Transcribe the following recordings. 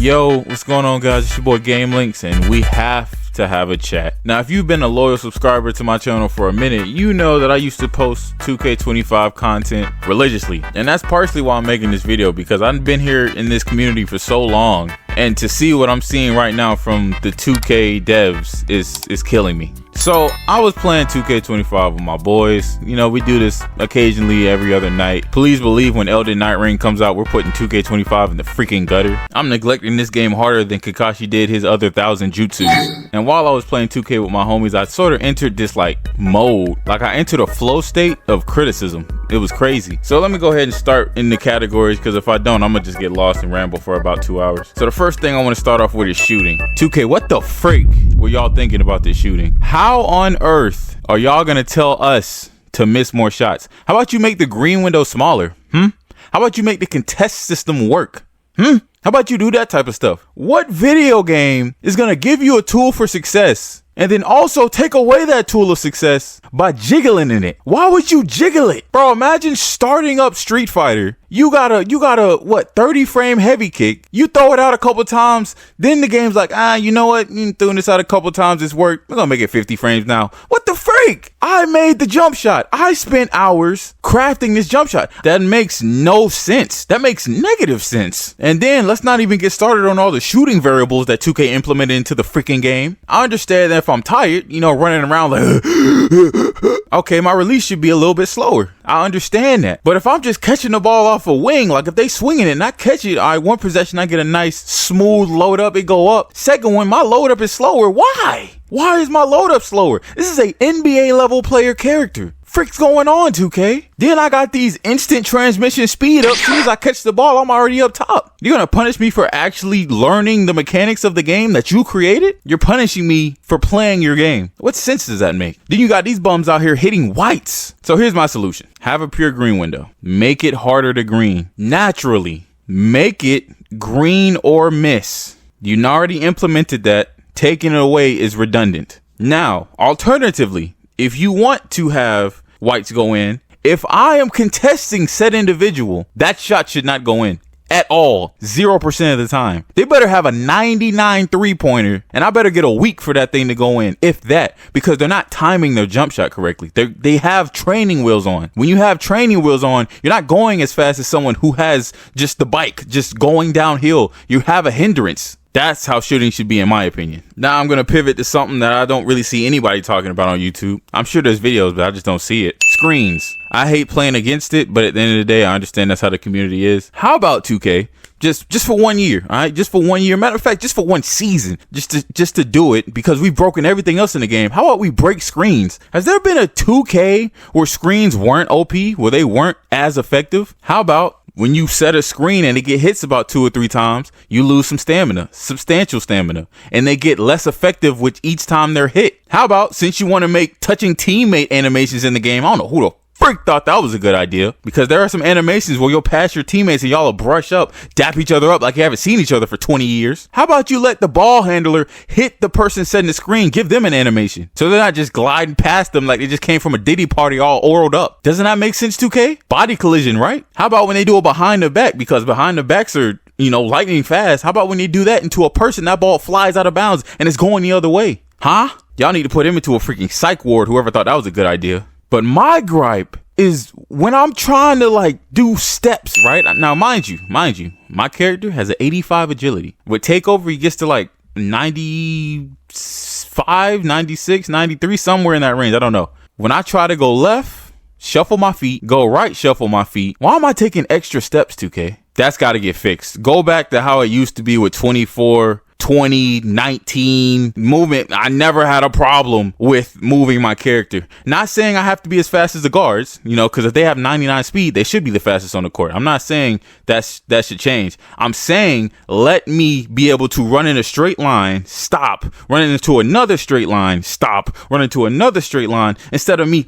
Yo, what's going on, guys? It's your boy Gamelinks, and we have to have a chat. Now, if you've been a loyal subscriber to my channel for a minute, you know that I used to post 2K25 content religiously, and that's partially why I'm making this video, because I've been here in this community for so long, and to see what I'm seeing right now from the 2K devs is killing me. So I was playing 2K25 with my boys. You know, we do this occasionally every other night. Please believe when Elden Night Ring comes out, we're putting 2K25 in the freaking gutter. I'm neglecting this game harder than Kakashi did his other 1,000 jutsus. And while I was playing 2K with my homies, I sort of entered this mode. I entered a flow state of criticism. It was crazy. So let me go ahead and start in the categories, because if I don't, I'm gonna just get lost and ramble for about 2 hours. So the first thing I want to start off with is shooting. 2K, what the freak were y'all thinking about this shooting? How on earth are y'all gonna tell us to miss more shots? How about you make the green window smaller? How about you make the contest system work? How about you do that type of stuff? What video game is gonna give you a tool for success and then also take away that tool of success by jiggling in it? Why would you jiggle it? Bro, imagine starting up Street Fighter. You got a what, 30 frame heavy kick. You throw it out a couple times, then the game's like, you know what? You threw this out a couple times, it's worked. We're gonna make it 50 frames now. What the freak? I made the jump shot. I spent hours crafting this jump shot. That makes no sense. That makes negative sense. And then let's not even get started on all the shooting variables that 2K implemented into the freaking game. I understand that if I'm tired, running around like, okay, my release should be a little bit slower. I understand that. But if I'm just catching the ball off a wing, like if they swinging it and I catch it, all right, one possession, I get a nice smooth load up, it go up. Second one, my load up is slower. Why? Why is my load up slower? This is a NBA level player character. Frick's going on, 2K? Then I got these instant transmission speed up. As soon as I catch the ball, I'm already up top. You're gonna punish me for actually learning the mechanics of the game that you created? You're punishing me for playing your game. What sense does that make? Then you got these bums out here hitting whites. So here's my solution. Have a pure green window. Make it harder to green. Naturally. Make it green or miss. You already implemented that. Taking it away is redundant. Now, alternatively, if you want to have whites go in, if I am contesting said individual, that shot should not go in at all. 0% of the time. They better have a 99 three-pointer, and I better get a week for that thing to go in, if that, because they're not timing their jump shot correctly. They have training wheels on. When you have training wheels on, you're not going as fast as someone who has just the bike, just going downhill. You have a hindrance. That's how shooting should be, in my opinion. Now I'm going to pivot to something that I don't really see anybody talking about on YouTube. I'm sure there's videos, but I just don't see it. Screens. I hate playing against it, but at the end of the day, I understand that's how the community is. How about 2K? Just for 1 year, all right? Just for 1 year. Matter of fact, just for one season. Just to do it, because we've broken everything else in the game. How about we break screens? Has there been a 2K where screens weren't OP, where they weren't as effective? How about when you set a screen and it get hits about 2 or 3 times, you lose some stamina, substantial stamina, and they get less effective with each time they're hit? How about, since you want to make touching teammate animations in the game, I don't know who the freak thought that was a good idea, because there are some animations where you'll pass your teammates and y'all will brush up, dap each other up like you haven't seen each other for 20 years. How about you let the ball handler hit the person setting the screen, give them an animation, so they're not just gliding past them like they just came from a Diddy party all oiled up? Doesn't that make sense, 2K? Body collision, right? How about when they do it behind the back, because behind the backs are, lightning fast? How about when they do that into a person, that ball flies out of bounds and it's going the other way? Huh? Y'all need to put him into a freaking psych ward, whoever thought that was a good idea. But my gripe is when I'm trying to do steps, right? Now, mind you, my character has an 85 agility. With takeover, he gets to 95, 96, 93, somewhere in that range. I don't know. When I try to go left, shuffle my feet, go right, shuffle my feet. Why am I taking extra steps, 2K? That's got to get fixed. Go back to how it used to be with 24, 2019 movement. I never had a problem with moving my character. Not saying I have to be as fast as the guards, because if they have 99 speed, they should be the fastest on the court. I'm not saying that should change. I'm saying let me be able to run in a straight line, stop, run into another straight line, stop, run into another straight line, instead of me,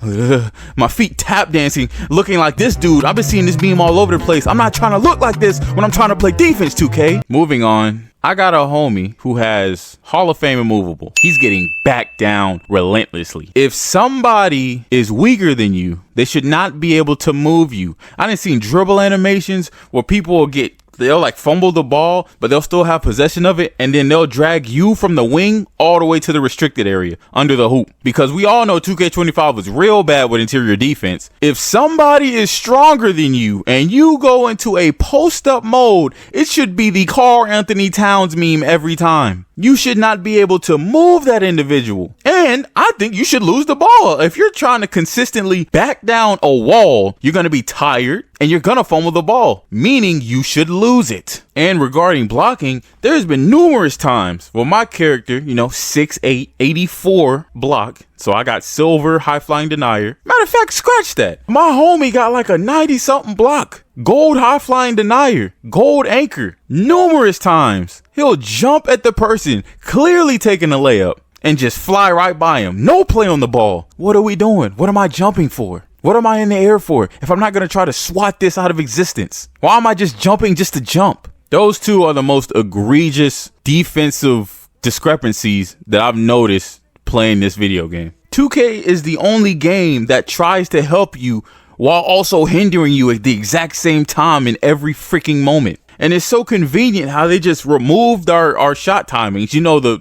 my feet tap dancing, looking like this dude. I've been seeing this meme all over the place. I'm not trying to look like this when I'm trying to play defense, 2K. Moving on. I got a homie who has Hall of Fame immovable. He's getting back down relentlessly. If somebody is weaker than you, they should not be able to move you. I done seen dribble animations where people will get they'll like fumble the ball, but they'll still have possession of it, and then they'll drag you from the wing all the way to the restricted area under the hoop. Because we all know 2K25 was real bad with interior defense. If somebody is stronger than you and you go into a post-up mode, it should be the Karl Anthony Towns meme every time. You should not be able to move that individual. And I think you should lose the ball. If you're trying to consistently back down a wall, you're going to be tired and you're going to fumble the ball, meaning you should lose it. And regarding blocking, there's been numerous times where my character, 6'8", 84 block. So I got silver high flying denier. Matter of fact, scratch that. My homie got like a 90 something block. Gold high flying denier, gold anchor. Numerous times he'll jump at the person clearly taking a layup and just fly right by him. No play on the ball. What are we doing? What am I jumping for? What am I in the air for if I'm not going to try to swat this out of existence? Why am I just jumping just to jump? Those two are the most egregious defensive discrepancies that I've noticed playing this video game. 2K is the only game that tries to help you while also hindering you at the exact same time in every freaking moment. And it's so convenient how they just removed our shot timings.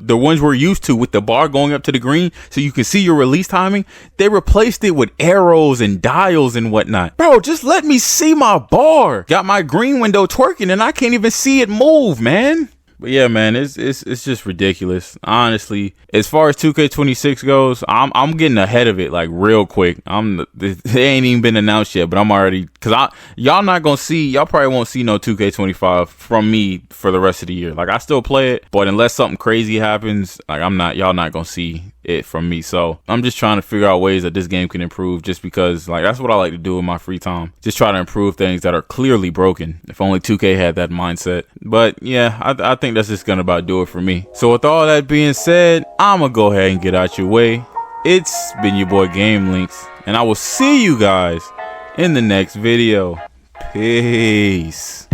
The ones we're used to with the bar going up to the green so you can see your release timing. They replaced it with arrows and dials and whatnot. Bro, just let me see my bar. Got my green window twerking and I can't even see it move, man. But yeah, man, it's just ridiculous. Honestly, as far as 2K26 goes, I'm getting ahead of it like real quick. It ain't even been announced yet, but I'm already, y'all probably won't see no 2K25 from me for the rest of the year. Like I still play it, but unless something crazy happens, like y'all not gonna see it from me. So I'm just trying to figure out ways that this game can improve, just because like that's what I like to do in my free time. Just try to improve things that are clearly broken. If only 2K had that mindset. But yeah, I think that's just gonna about do it for me. So with all that being said, I'm gonna go ahead and get out your way. It's been your boy Gamelinks, and I will see you guys in the next video. Peace.